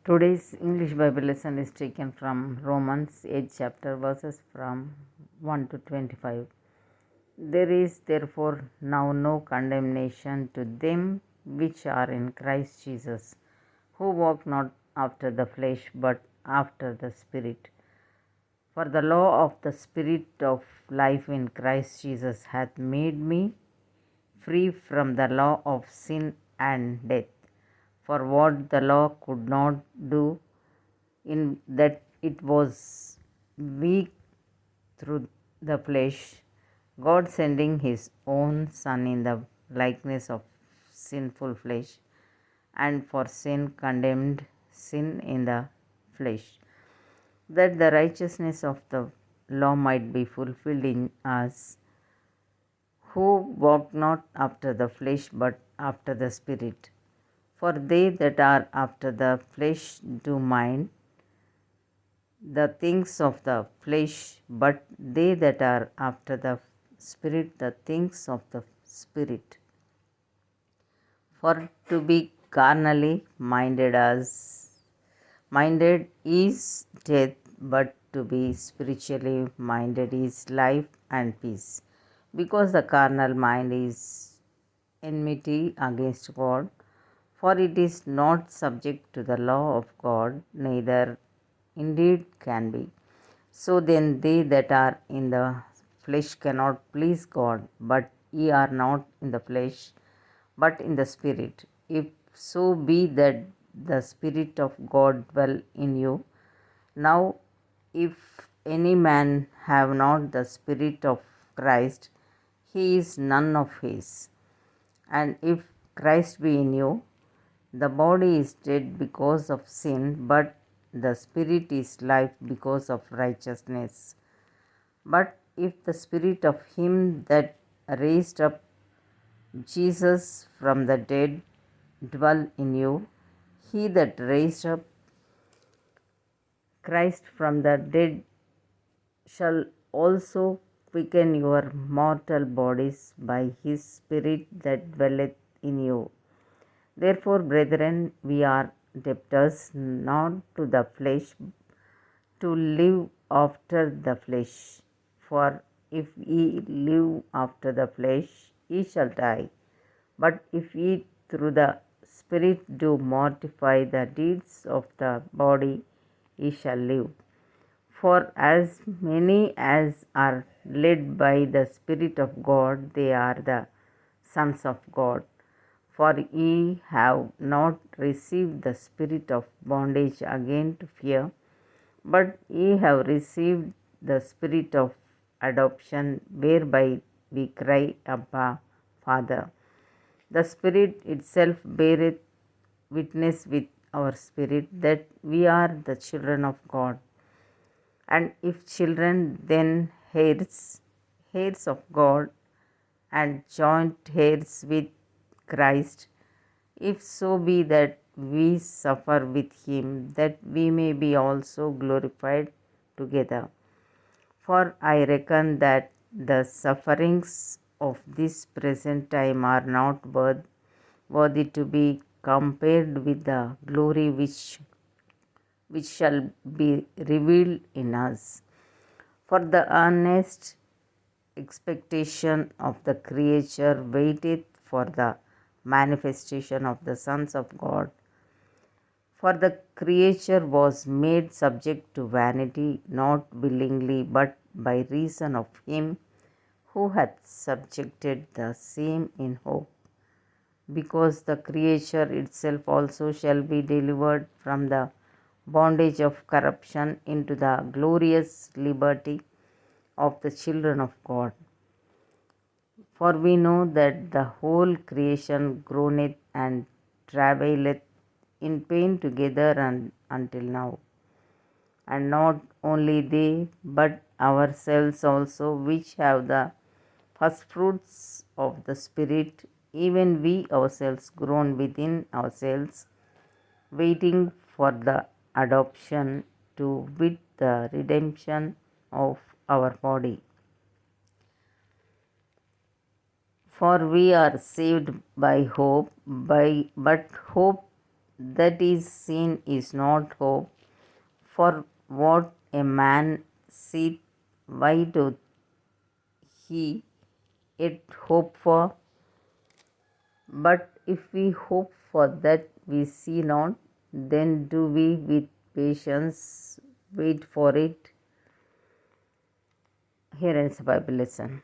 Today's English Bible lesson is taken from Romans 8 chapter verses from 1 to 25. There is therefore now no condemnation to them which are in Christ Jesus, who walk not after the flesh but after the Spirit. For the law of the Spirit of life in Christ Jesus hath made me free from the law of sin and death. For what the law could not do, in that it was weak through the flesh, God sending his own Son in the likeness of sinful flesh, and for sin condemned sin in the flesh, that the righteousness of the law might be fulfilled in us, who walk not after the flesh but after the Spirit. For they that are after the flesh do mind the things of the flesh, but they that are after the Spirit the things of the Spirit. For to be carnally minded is death, but to be spiritually minded is life and peace. Because the carnal mind is enmity against God, for it is not subject to the law of God, neither indeed can be. So then they that are in the flesh cannot please God, but ye are not in the flesh, but in the Spirit. If so be that the Spirit of God dwell in you. Now, if any man have not the Spirit of Christ, he is none of his. And if Christ be in you, the body is dead because of sin, but the Spirit is life because of righteousness. But if the Spirit of him that raised up Jesus from the dead dwell in you, he that raised up Christ from the dead shall also quicken your mortal bodies by his Spirit that dwelleth in you. Therefore, brethren, we are debtors not to the flesh to live after the flesh. For if ye live after the flesh, ye shall die. But if ye through the Spirit do mortify the deeds of the body, ye shall live. For as many as are led by the Spirit of God, they are the sons of God. For ye have not received the spirit of bondage again to fear, but ye have received the Spirit of adoption, whereby we cry, Abba, Father. The Spirit itself beareth witness with our spirit that we are the children of God. And if children, then heirs, heirs of God, and joint heirs with Christ, if so be that we suffer with him, that we may be also glorified together. For I reckon that the sufferings of this present time are not worthy to be compared with the glory which shall be revealed in us. For the earnest expectation of the creature waiteth for the manifestation of the sons of God. For the creature was made subject to vanity, not willingly, but by reason of him who hath subjected the same in hope, because the creature itself also shall be delivered from the bondage of corruption into the glorious liberty of the children of God. For we know that the whole creation groaneth and travaileth in pain together until now. And not only they, but ourselves also, which have the firstfruits of the Spirit, even we ourselves groan within ourselves, waiting for the adoption, to wit the redemption of our body. For we are saved by hope, but hope that is seen is not hope. For what a man seeth, why doth he yet hope for? But if we hope for that we see not, then do we with patience wait for it. Here ends the Bible lesson.